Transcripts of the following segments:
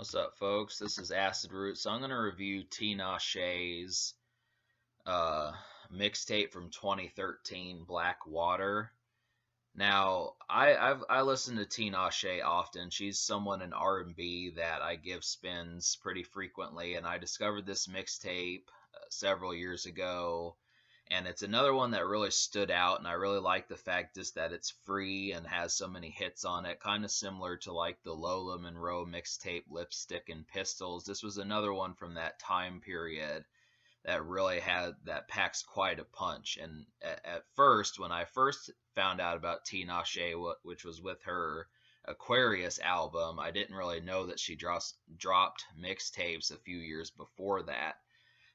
What's up, folks? This is Acid Root. So I'm going to review Tinashe's uh, mixtape from 2013, Black Water. Now, I listen to Tinashe often. She's someone in R&B that I give spins pretty frequently, and I discovered this mixtape several years ago, and it's another one that really stood out, and I really like the fact just that it's free and has so many hits on it, kind of similar to like the Lola Monroe mixtape Lipstick and Pistols. This was another one from that time period that really had that packs quite a punch. And at first, when I first found out about Tinashe, which was with her Aquarius album, I didn't really know that she dropped mixtapes a few years before that.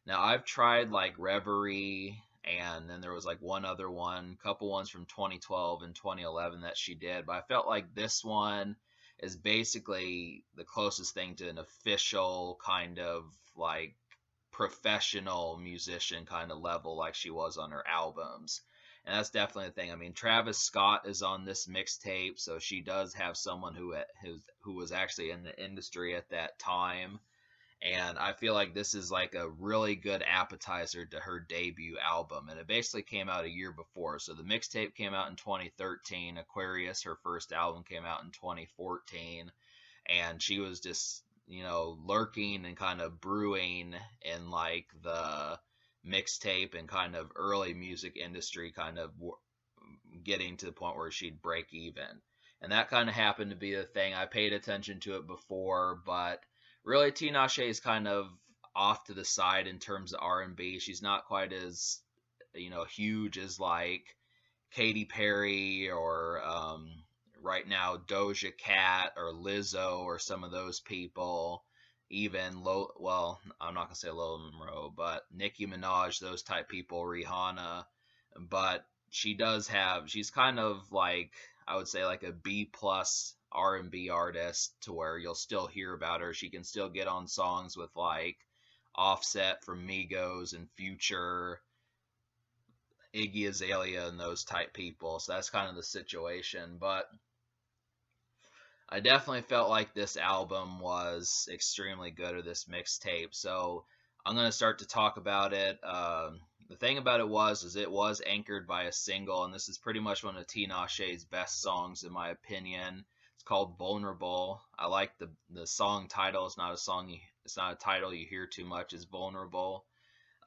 Now I've tried like Reverie, and then there was like one other one, couple ones from 2012 and 2011 that she did, but I felt like this one is basically the closest thing to an official kind of like professional musician kind of level like she was on her albums. And that's definitely the thing. I mean, Travis Scott is on this mixtape, so she does have someone who was actually in the industry at that time, and I feel like this is like a really good appetizer to her debut album. And it basically came out a year before. So the mixtape came out in 2013. Aquarius, her first album, came out in 2014. And she was just, lurking and kind of brewing in like the mixtape and kind of early music industry, kind of getting to the point where she'd break even. And that kind of happened to be the thing. I paid attention to it before, but really Tinashe is kind of off to the side in terms of R&B. She's not quite as huge as like Katy Perry or right now Doja Cat or Lizzo or some of those people. Even well, I'm not gonna say Lola Monroe, but Nicki Minaj, those type people, Rihanna. But she's kind of like, I would say, like a B plus R&B artist, to where you'll still hear about her. She can still get on songs with like Offset from Migos and Future, Iggy Azalea, and those type people. So that's kind of the situation. But I definitely felt like this album was extremely good, or this mixtape. So I'm going to start to talk about it. The thing about it is it was anchored by a single, and this is pretty much one of Tinashe's best songs in my opinion. It's called Vulnerable. I like the song title. It's not a title you hear too much. It's Vulnerable.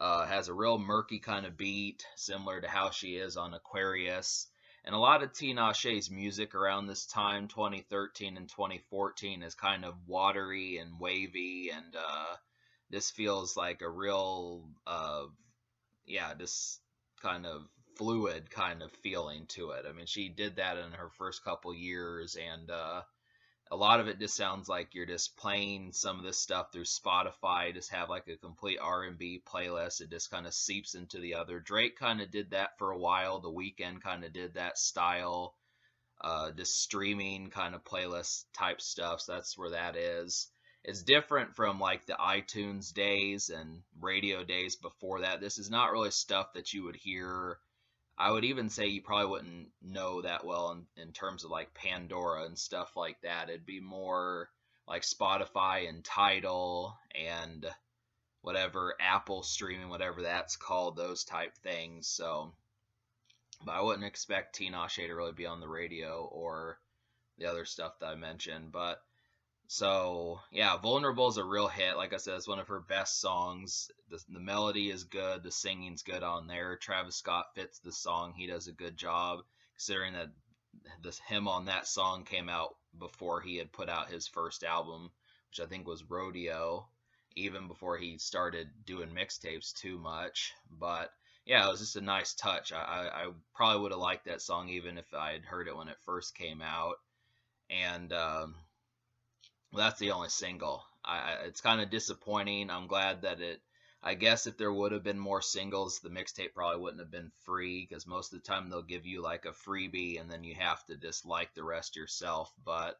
It has a real murky kind of beat, similar to how she is on Aquarius. And a lot of Tinashe's music around this time, 2013 and 2014, is kind of watery and wavy, and this feels like a real, just kind of fluid kind of feeling to it. I mean, she did that in her first couple years, and a lot of it just sounds like you're just playing some of this stuff through Spotify. Just have like a complete R&B playlist. It just kind of seeps into the other. Drake kind of did that for a while. The Weeknd kind of did that style, just streaming kind of playlist type stuff. So that's where that is. It's different from like the iTunes days and radio days before that. This is not really stuff that you would hear. I would even say you probably wouldn't know that well in terms of like Pandora and stuff like that. It'd be more like Spotify and Tidal and whatever, Apple streaming, whatever that's called, those type things. So, but I wouldn't expect Tinashe to really be on the radio or the other stuff that I mentioned. But so yeah, Vulnerable is a real hit. Like I said, it's one of her best songs. The melody is good, the singing's good on there. Travis Scott fits the song. He does a good job, considering that him on that song came out before he had put out his first album, which I think was Rodeo, even before he started doing mixtapes too much. But yeah, it was just a nice touch. I probably would have liked that song even if I had heard it when it first came out. And well, that's the only single. It's kind of disappointing. I'm glad that it. I guess if there would have been more singles, the mixtape probably wouldn't have been free, because most of the time they'll give you like a freebie and then you have to just like the rest yourself. But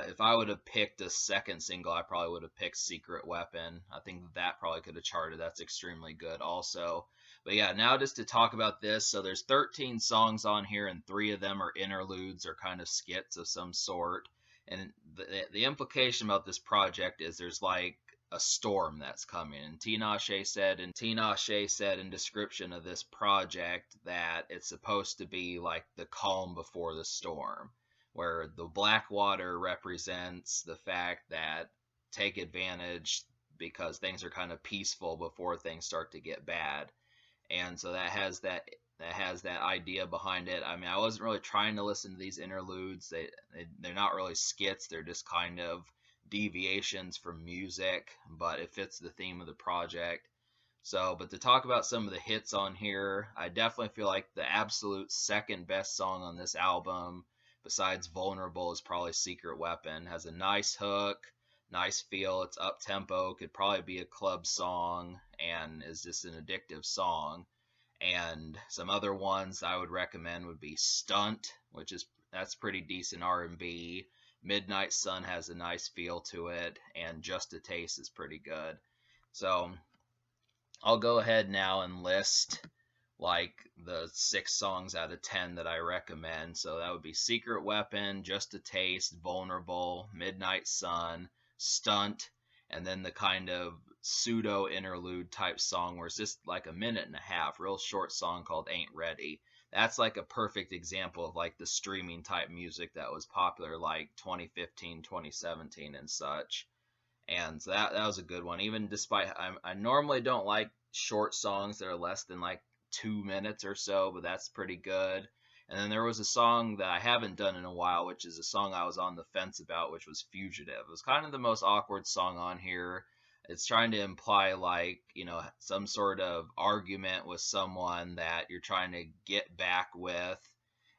if I would have picked a second single, I probably would have picked Secret Weapon. I think that probably could have charted. That's extremely good also. But yeah, now just to talk about this. So there's 13 songs on here, and 3 of them are interludes or kind of skits of some sort. And the implication about this project is there's like a storm that's coming. And Tinashe said in description of this project that it's supposed to be like the calm before the storm, where the black water represents the fact that take advantage because things are kind of peaceful before things start to get bad. And so that idea behind it. I mean, I wasn't really trying to listen to these interludes. They're not really skits. They're just kind of deviations from music, but it fits the theme of the project. So, but to talk about some of the hits on here, I definitely feel like the absolute second best song on this album, besides Vulnerable, is probably Secret Weapon. Has a nice hook, nice feel. It's up tempo, could probably be a club song, and is just an addictive song. And some other ones I would recommend would be Stunt, that's pretty decent R&B. Midnight Sun has a nice feel to it, and Just a Taste is pretty good. So I'll go ahead now and list like the 6 songs out of 10 that I recommend. So that would be Secret Weapon, Just a Taste, Vulnerable, Midnight Sun, Stunt, and then the kind of pseudo interlude type song where it's just like a minute and a half, real short song called Ain't Ready. That's like a perfect example of like the streaming type music that was popular like 2015, 2017 and such. And so that was a good one. Even despite I normally don't like short songs that are less than like 2 minutes or so, but that's pretty good. And then there was a song that I haven't done in a while, which is a song I was on the fence about, which was Fugitive. It was kind of the most awkward song on here. It's trying to imply like, some sort of argument with someone that you're trying to get back with.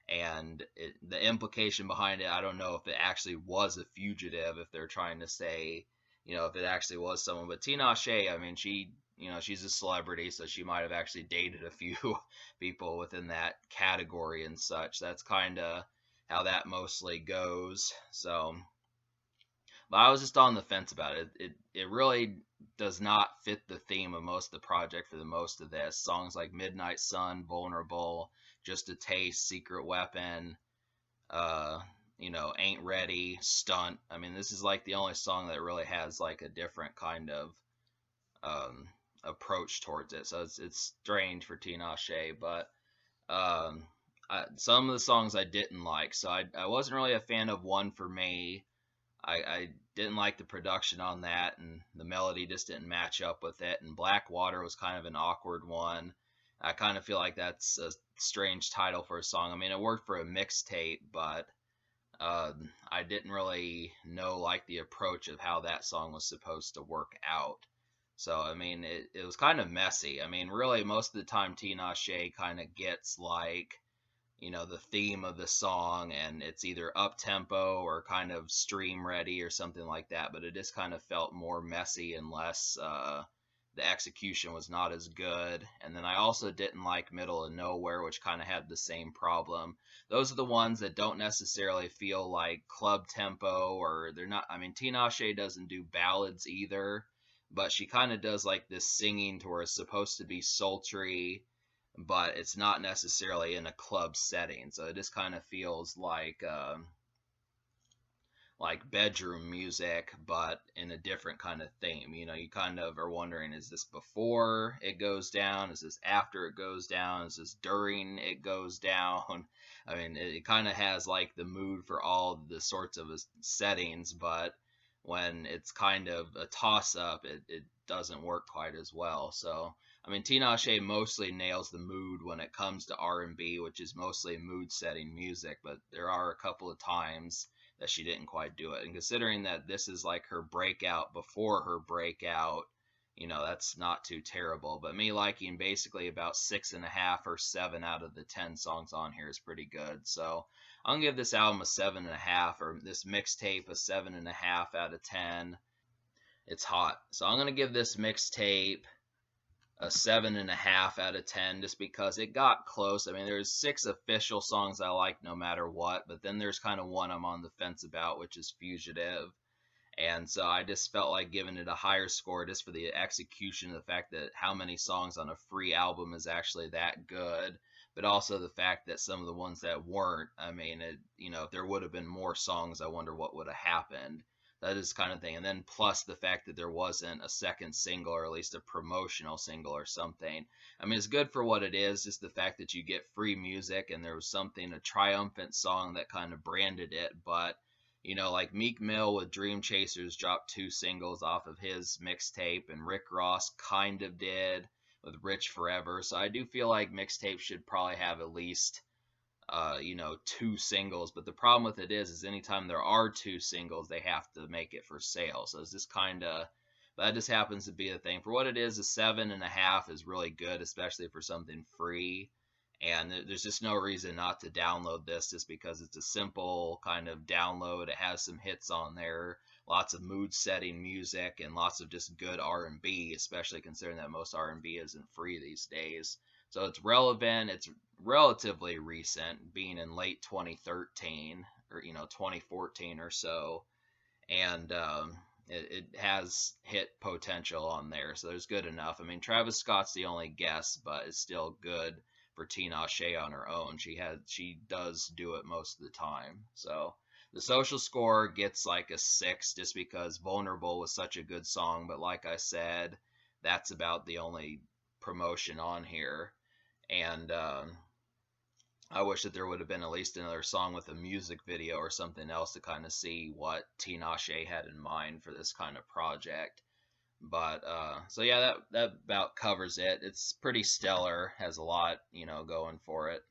And the implication behind it, I don't know if it actually was a fugitive, if they're trying to say, if it actually was someone. But Tinashe, I mean, she's a celebrity, so she might have actually dated a few people within that category and such. That's kind of how that mostly goes. So, but I was just on the fence about it. It really does not fit the theme of most of the project for the most of this. Songs like Midnight Sun, Vulnerable, Just a Taste, Secret Weapon, uh, Ain't Ready, Stunt. I mean, this is like the only song that really has like a different kind of um, approach towards it. So it's strange for Tinashe, but some of the songs I didn't like. So I wasn't really a fan of One for Me. I didn't like the production on that, and the melody just didn't match up with it. And Black Water was kind of an awkward one. I kind of feel like that's a strange title for a song. I mean, it worked for a mixtape, but I didn't really know like the approach of how that song was supposed to work out. So I mean, it was kind of messy. I mean, really, most of the time, Tinashe kind of gets like the theme of the song, and it's either up tempo or kind of stream ready or something like that. But it just kind of felt more messy and less. The execution was not as good. And then I also didn't like Middle of Nowhere, which kind of had the same problem. Those are the ones that don't necessarily feel like club tempo, or they're not. I mean, Tinashe doesn't do ballads either, but she kind of does like this singing to where it's supposed to be sultry, but it's not necessarily in a club setting. So it just kind of feels like bedroom music, but in a different kind of theme. You kind of are wondering, is this before it goes down? Is this after it goes down? Is this during it goes down? I mean, it kind of has like the mood for all the sorts of settings, but when it's kind of a toss up, it doesn't work quite as well. So, I mean, Tinashe mostly nails the mood when it comes to R&B, which is mostly mood setting music, but there are a couple of times that she didn't quite do it. And considering that this is like her breakout before her breakout, that's not too terrible. But me liking basically about 6.5 or 7 out of the 10 songs on here is pretty good. So I'm gonna give this album a 7.5, or this mixtape a 7.5 out of 10. It's hot. So I'm gonna give this mixtape a 7.5 out of 10, just because it got close. I mean, there's 6 official songs I like no matter what, but then there's kind of one I'm on the fence about, which is Fugitive. And so I just felt like giving it a higher score just for the execution, the fact that how many songs on a free album is actually that good. but also the fact that some of the ones that weren't, I mean, if there would have been more songs, I wonder what would have happened. That is kind of thing. And then plus the fact that there wasn't a second single, or at least a promotional single or something. I mean, it's good for what it is, just the fact that you get free music, and there was something, a triumphant song that kind of branded it. But like Meek Mill with Dream Chasers dropped 2 singles off of his mixtape, and Rick Ross kind of did with Rich Forever. So I do feel like Mixtape should probably have at least 2 singles. But the problem with it is anytime there are 2 singles, they have to make it for sale. So it's just kind of, that just happens to be the thing. For what it is, a 7.5 is really good, especially for something free. And there's just no reason not to download this, just because it's a simple kind of download. It has some hits on there, lots of mood setting music, and lots of just good R&B, especially considering that most R&B isn't free these days. So it's relevant. It's relatively recent, being in late 2013 or 2014 or so, and it has hit potential on there. So there's good enough. I mean, Travis Scott's the only guest, but it's still good for Tinashe on her own. She does do it most of the time. So the social score gets like a 6, just because Vulnerable was such a good song. But like I said, that's about the only promotion on here. And I wish that there would have been at least another song with a music video or something else to kind of see what Tinashe had in mind for this kind of project. But so yeah, that about covers it. It's pretty stellar, has a lot going for it.